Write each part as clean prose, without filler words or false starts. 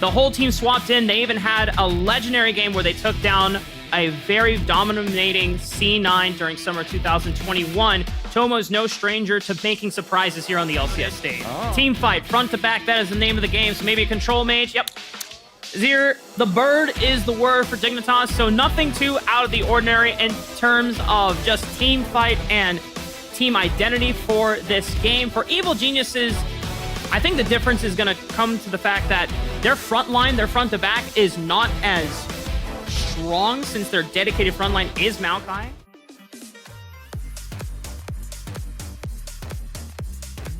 The whole team swapped in. They even had a legendary game where they took down a very dominating C9 during summer 2021. Tomo's no stranger to making surprises here on the LCS stage. Team fight, front to back, that is the name of the game. So maybe a control mage. Yep. Zir, the bird is the word for Dignitas, so nothing too out of the ordinary in terms of just team fight and team identity for this game. For Evil Geniuses, I think the difference is going to come to the fact that their front line, their front to back, is not as strong since their dedicated front line is Maokai.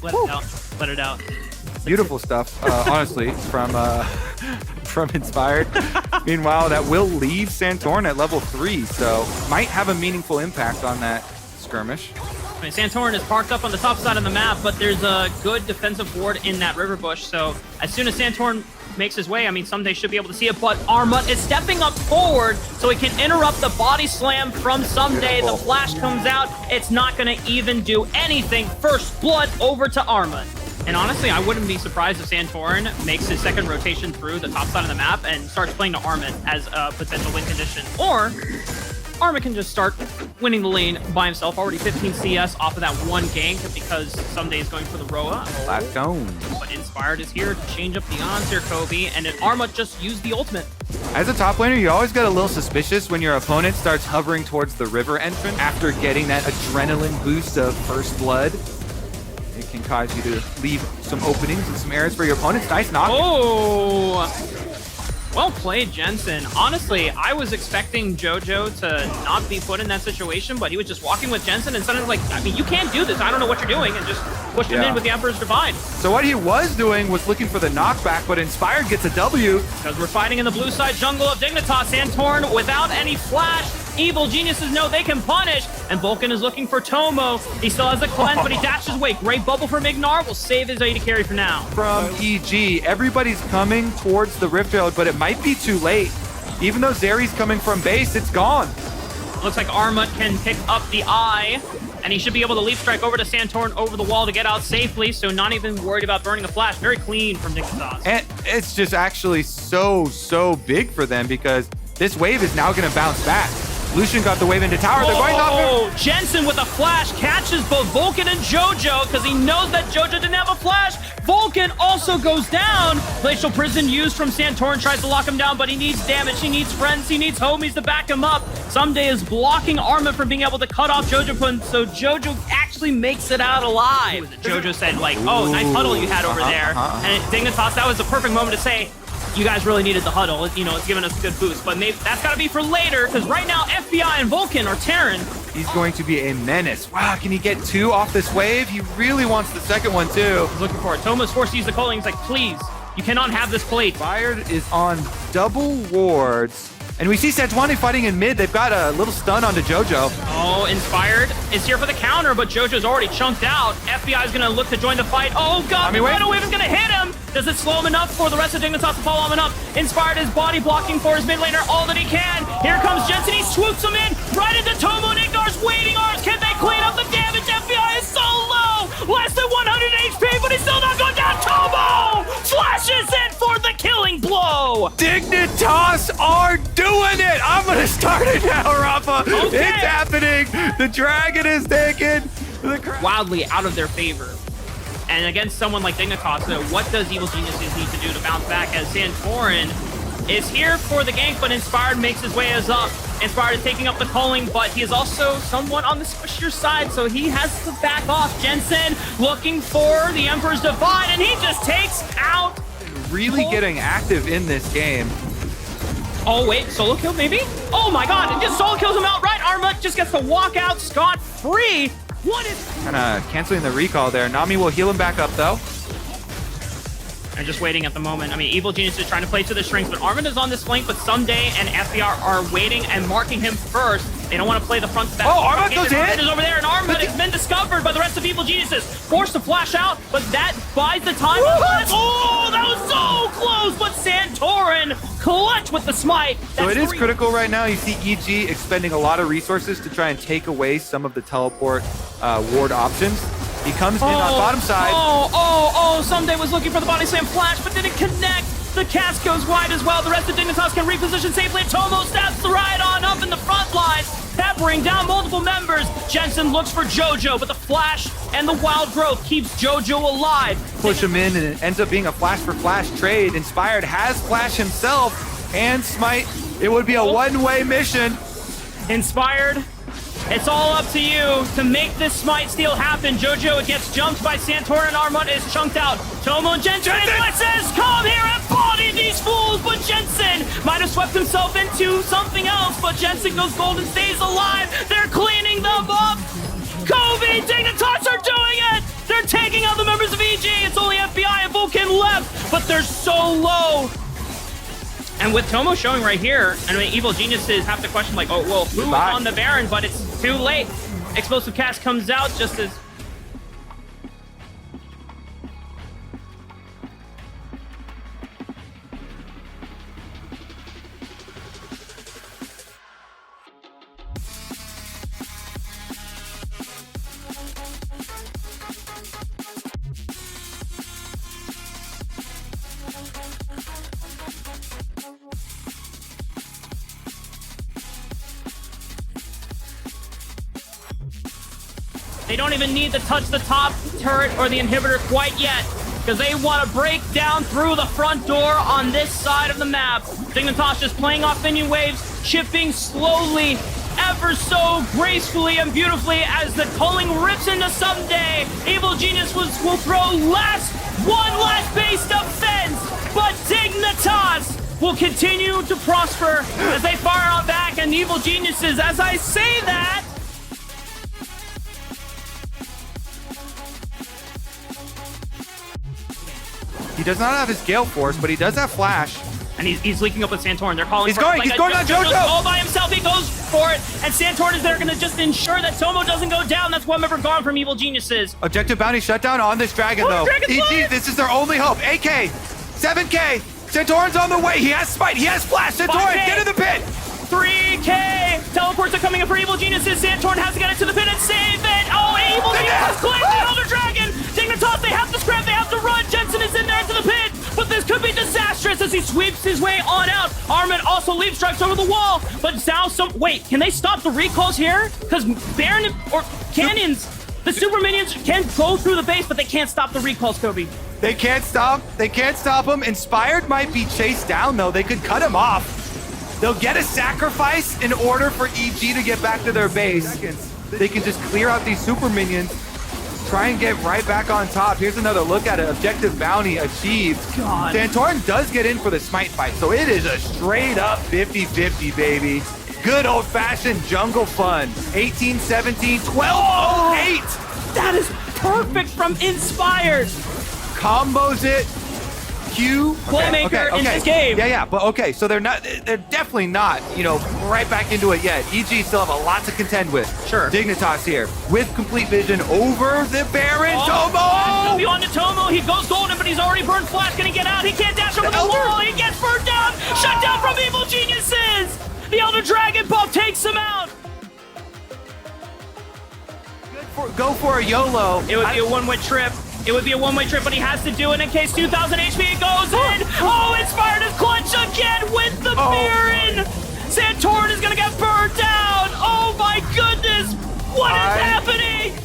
Let it out. Let it out. Beautiful stuff, honestly, from Inspired. Meanwhile, that will leave Santorin at level 3, so might have a meaningful impact on that skirmish. I mean, Santorin is parked up on the top side of the map, but there's a good defensive ward in that river bush, so as soon as Santorin makes his way, I mean, someday should be able to see it, but Armut is stepping up forward so he can interrupt the body slam from Someday. The flash comes out. It's not going to even do anything. First blood over to Armut. And honestly, I wouldn't be surprised if Santorin makes his second rotation through the top side of the map and starts playing to Armut as a potential win condition. Or Armut can just start winning the lane by himself. Already 15 CS off of that one gank because Someday is going for the Roa. Last cone. But Inspired is here to change up the odds here, Kobe, and then Armut just used the ultimate. As a top laner, you always get a little suspicious when your opponent starts hovering towards the river entrance after getting that adrenaline boost of first blood. It can cause you to leave some openings and some areas for your opponents. Nice knock. Oh! Well played, Jensen. Honestly, I was expecting JoJo to not be put in that situation, but he was just walking with Jensen and suddenly like, I mean, you can't do this. I don't know what you're doing, and just pushed him in with the Emperor's Divide. So what he was doing was looking for the knockback, but Inspired gets a W. Because we're fighting in the blue side jungle of Dignitas. Santorin without any flash. Evil Geniuses know they can punish, and Vulcan is looking for Tomo. He still has a cleanse, but he dashes away. Great bubble from Ignar will save his AD carry for now. From EG, everybody's coming towards the Rift Road, but it might be too late. Even though Zeri's coming from base, it's gone. Looks like Armut can pick up the eye, and he should be able to leap strike over to Santorin over the wall to get out safely, so not even worried about burning a flash. Very clean from Dignitas. And it's just actually so big for them because this wave is now going to bounce back. Lucian got the wave into tower. They're going off. Jensen with a flash catches both Vulcan and JoJo because he knows that JoJo didn't have a flash. Vulcan also goes down. Glacial Prison used from Santorin, tries to lock him down, but he needs damage. He needs friends. He needs homies to back him up. Someday is blocking Armut from being able to cut off JoJo, so JoJo actually makes it out alive. JoJo said, like, oh, nice huddle you had over there. And Dignitas, that was the perfect moment to say, you guys really needed the huddle. You know, it's giving us a good boost, but maybe that's got to be for later because right now FBI and Vulcan are tearing. He's going to be a menace. Wow, can he get 2 off this wave? He really wants the second one too. He's looking for it. Toma's forced to use the culling. He's like, please, you cannot have this plate. Fired is on double wards. And we see Sejuani fighting in mid. They've got a little stun onto JoJo. Oh, Inspired is here for the counter, but JoJo's already chunked out. FBI is going to look to join the fight. Oh, God, the Rhino Wave is going to hit him. Does it slow him enough for the rest of Dignitas to follow him up? Inspired is body blocking for his mid laner all that he can. Here comes Jensen. He swoops him in right into Tomo and Ignar's waiting arms. Can they clean up the damage? FBI is so low. Less than 100 HP, but he's still not going down. Tomo flashes in for the killing blow. Dignitas are doing it. I'm going to start it now, Rafa. Okay. It's happening. The dragon is taken. Wildly out of their favor. And against someone like Dignitas, so what does Evil Geniuses need to do to bounce back as Santorin is here for the gank, but Inspired makes his way as up. Inspired is taking up the culling, but he is also somewhat on the squishier side, so he has to back off. Jensen looking for the Emperor's Divide, and he just takes out. Really getting active in this game. Oh, wait, solo kill maybe? Oh my God, and just solo kills him outright. Armut just gets to walk out scot-free. What is... Kind of canceling the recall there. Nami will heal him back up, though. They're just waiting at the moment. I mean, Evil Genius is trying to play to the strings, but Armut is on this flank, but Someday and FBR are waiting and marking him first. They don't want to play the front step. Oh, Armut goes in! Armut is over there, and Armut has been discovered by the rest of Evil Geniuses. Forced to flash out, but that buys the time. Oh, that was so close, but Santorin clutch with the smite. So it is critical right now. You see EG expending a lot of resources to try and take away some of the teleport ward options. He comes in on bottom side. Someday was looking for the body slam flash, but didn't connect. The The cast goes wide as well. The rest of Dignitas can reposition safely. Tomo stabs the right on up in the front lines, peppering down multiple members. Jensen looks for JoJo, but the flash and the wild growth keeps JoJo alive. Push him in, and it ends up being a flash for flash trade. Inspired has flash himself and smite. It would be a one-way mission. Inspired, it's all up to you to make this smite steal happen. JoJo, it gets jumped by Santorin, and Armut is chunked out. Tomo and Jensen says, come here and body these fools, but Jensen might have swept himself into something else, but Jensen goes gold and stays alive. They're cleaning them up. Kobe, Dignitas are doing it. They're taking out the members of EG. It's only FBI and Vulcan left, but they're so low. And with Tomo showing right here, I mean, Evil Geniuses have to question, like, oh, well, who's on the Baron? But it's too late. Explosive Cast comes out just as... They don't even need to touch the top turret or the inhibitor quite yet, because they want to break down through the front door on this side of the map. Dignitas just playing off minion waves, chipping slowly, ever so gracefully and beautifully as the culling rips into Someday. Evil Genius will throw one last base defense, but Dignitas will continue to prosper as they fire on back, and Evil Geniuses, as I say that, He does not have his Gale Force, but he does have Flash. and he's leaking up with Santorin. They're calling he's going on JoJo! All by himself, he goes for it, and Santorin is there going to just ensure that Tomo doesn't go down. That's one member gone from Evil Geniuses. Objective bounty shutdown on this Dragon, though. EG, this is their only hope. AK, 7K, Santorin's on the way. He has Smite, he has Flash. Santorin, get in the pit! 3K! Teleports are coming in for Evil Geniuses. Santorin has to get into the pit and save it. Oh, Evil Geniuses claims the Elder Dragon. Dignitas, they have to scrap, they have to run. Jensen is in there into the pit, but this could be disastrous as he sweeps his way on out. Armut also leap strikes over the wall, but now wait, can they stop the recalls here? Because Baron or Canyons, the super minions can go through the base, but they can't stop the recalls, Kobe. They can't stop him. Inspired might be chased down, though. They could cut him off. They'll get a sacrifice in order for EG to get back to their base. They can just clear out these super minions, try and get right back on top. Here's another look at it. Objective bounty achieved. God. Santorin does get in for the smite fight, so it is a straight up 50-50, baby. Good old-fashioned jungle fun. 18-17, 12-08. That is perfect from Inspired. Combos it. Q Playmaker in this game. Yeah, but okay, so they're definitely not, right back into it yet. EG still have a lot to contend with. Sure. Dignitas here with complete vision over the Baron. Tomo! W on to Tomo. He goes golden, but he's already burned Flash. Can he get out? He can't dash over the wall. He gets burned down. Shut down from Evil Geniuses. The Elder Dragon buff takes him out. Go for a YOLO. It would be a one-way trip. It would be a one-way trip, but he has to do it in case 2,000 HP goes in. Oh, Inspired is clutch again with the Baron. Santorin is going to get burned down. Oh, my goodness. What is happening?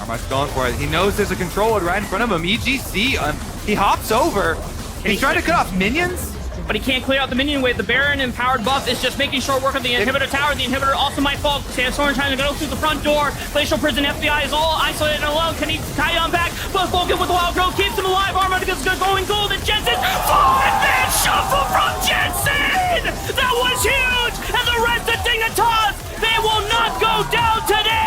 Armut's going for it. He knows there's a controller right in front of him. EGC, he hops over. He's trying to cut off minions, but he can't clear out the minion wave. The Baron empowered buff is just making short work of the inhibitor tower. The inhibitor also might fall. Santorin trying to go through the front door. Glacial Prison FBI is all isolated and alone. Can he tie on back? But Vulcan with the wild growth keeps him alive. Armut is going gold, and Jensen, 5-man shuffle from Jensen! That was huge! And the rest of Dignitas, they will not go down today!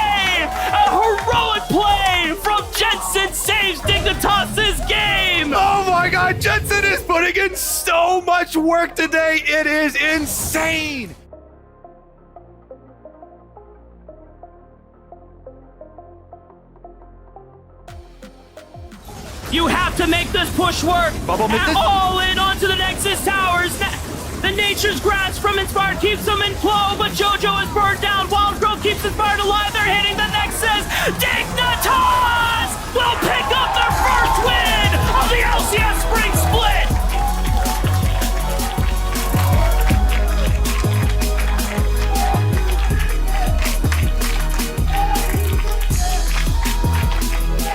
A heroic play from Jensen saves Dignitas' game! Oh my god, Jensen is putting in so much work today. It is insane. You have to make this push work. Bubble misses. All in onto the Nexus towers. The Nature's Grasp from Inspired keeps them in flow, but JoJo is burned down. Wild Growth keeps Inspired alive. They're hitting the Nexus. Dignitas will pick up their first win of the LCS Spring Split.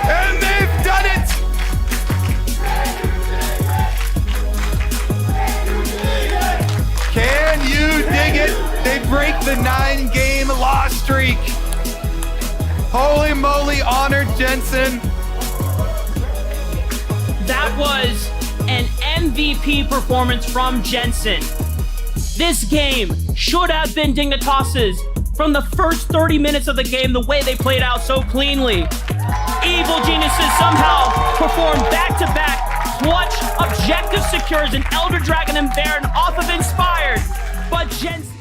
And they've done it! Can you dig it? They break the 9-game loss streak. Holy moly, honored Jensen. That was an MVP performance from Jensen. This game should have been Dignitas's from the first 30 minutes of the game, the way they played out so cleanly. Evil Geniuses somehow performed back-to-back clutch objective secures an Elder Dragon and Baron off of Inspired, but Jensen